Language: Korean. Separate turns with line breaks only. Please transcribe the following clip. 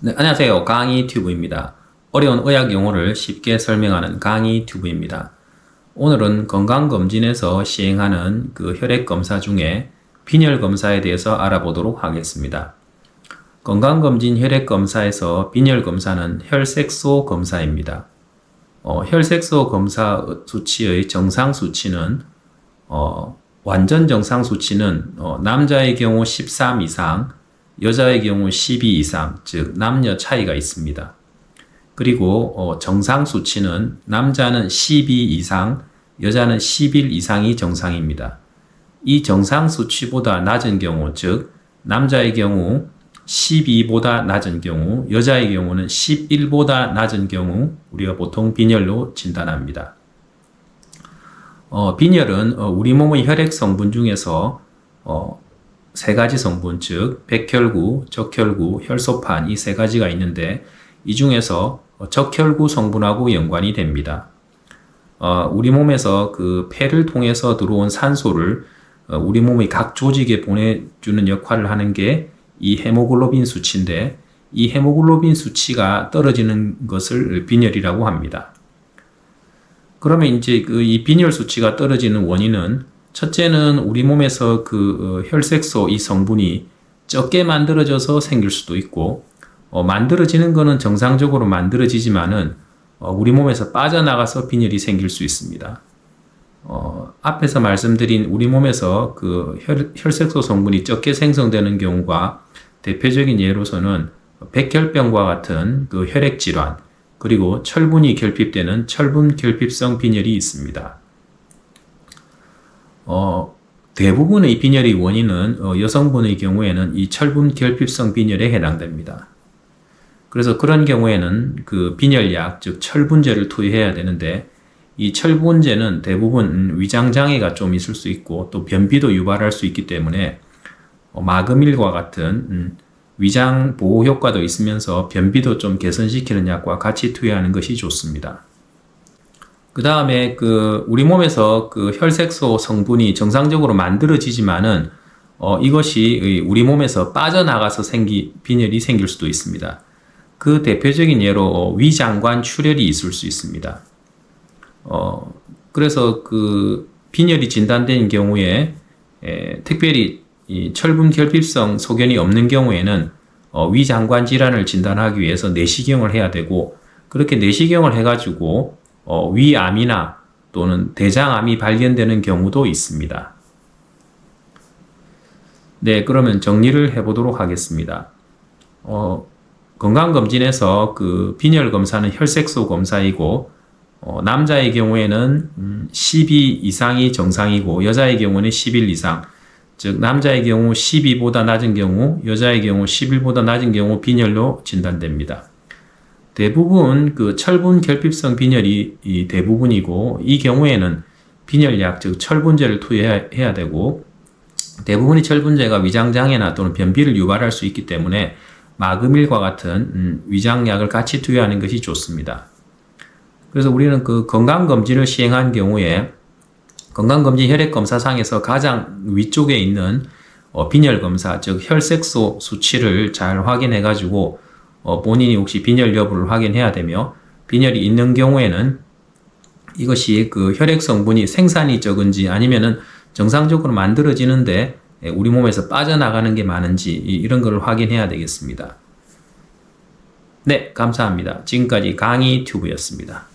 네, 안녕하세요. 강의 튜브입니다. 어려운 의학 용어를 쉽게 설명하는 강의 튜브입니다. 오늘은 건강검진에서 시행하는 혈액검사 중에 빈혈검사에 대해서 알아보도록 하겠습니다. 건강검진 혈액검사에서 빈혈검사는 혈색소 검사입니다. 혈색소 검사 수치의 정상 수치는 완전 정상 수치는 남자의 경우 13 이상, 여자의 경우 12 이상, 즉 남녀 차이가 있습니다. 그리고 정상 수치는 남자는 12 이상, 여자는 11 이상이 정상입니다. 이 정상 수치보다 낮은 경우, 즉 남자의 경우 12보다 낮은 경우, 여자의 경우는 11보다 낮은 경우 우리가 보통 빈혈로 진단합니다. 빈혈은 우리 몸의 혈액 성분 중에서 세 가지 성분, 즉 백혈구, 적혈구, 혈소판 이 세 가지가 있는데 이 중에서 적혈구 성분하고 연관이 됩니다. 우리 몸에서 폐를 통해서 들어온 산소를 우리 몸의 각 조직에 보내주는 역할을 하는 게 이 헤모글로빈 수치인데 이 헤모글로빈 수치가 떨어지는 것을 빈혈이라고 합니다. 그러면 이제 이 빈혈 수치가 떨어지는 원인은 첫째는 우리 몸에서 혈색소 이 성분이 적게 만들어져서 생길 수도 있고 만들어지는 것은 정상적으로 만들어지지만은 우리 몸에서 빠져나가서 빈혈이 생길 수 있습니다. 앞에서 말씀드린 우리 몸에서 혈색소 성분이 적게 생성되는 경우가 대표적인 예로서는 백혈병과 같은 혈액 질환, 그리고 철분이 결핍되는 철분 결핍성 빈혈이 있습니다. 대부분의 빈혈의 원인은 여성분의 경우에는 이 철분 결핍성 빈혈에 해당됩니다. 그래서 그런 경우에는 빈혈약, 즉 철분제를 투여해야 되는데 이 철분제는 대부분 위장장애가 좀 있을 수 있고 또 변비도 유발할 수 있기 때문에 마그밀과 같은 위장 보호 효과도 있으면서 변비도 좀 개선시키는 약과 같이 투여하는 것이 좋습니다. 그 다음에 우리 몸에서 혈색소 성분이 정상적으로 만들어지지만은 이것이 우리 몸에서 빠져나가서 빈혈이 생길 수도 있습니다. 그 대표적인 예로 위장관 출혈이 있을 수 있습니다. 그래서 빈혈이 진단된 경우에 특별히 이 철분 결핍성 소견이 없는 경우에는 위장관 질환을 진단하기 위해서 내시경을 해야 되고, 그렇게 내시경을 해가지고 위암이나 또는 대장암이 발견되는 경우도 있습니다. 네, 그러면 정리를 해보도록 하겠습니다. 건강검진에서 빈혈 검사는 혈색소 검사이고 남자의 경우에는 12 이상이 정상이고 여자의 경우는 11 이상, 즉 남자의 경우 12보다 낮은 경우, 여자의 경우 11보다 낮은 경우 빈혈로 진단됩니다. 대부분 철분 결핍성 빈혈이 대부분이고 이 경우에는 빈혈약, 즉 철분제를 투여해야 되고 대부분의 철분제가 위장장애나 또는 변비를 유발할 수 있기 때문에 마그밀과 같은 위장약을 같이 투여하는 것이 좋습니다. 그래서 우리는 건강검진을 시행한 경우에 건강검진 혈액검사상에서 가장 위쪽에 있는 빈혈검사, 즉 혈색소 수치를 잘 확인해 가지고 본인이 혹시 빈혈 여부를 확인해야 되며, 빈혈이 있는 경우에는 이것이 혈액 성분이 생산이 적은지 아니면은 정상적으로 만들어지는데 우리 몸에서 빠져나가는 게 많은지 이런 걸 확인해야 되겠습니다. 네, 감사합니다. 지금까지 강의 튜브였습니다.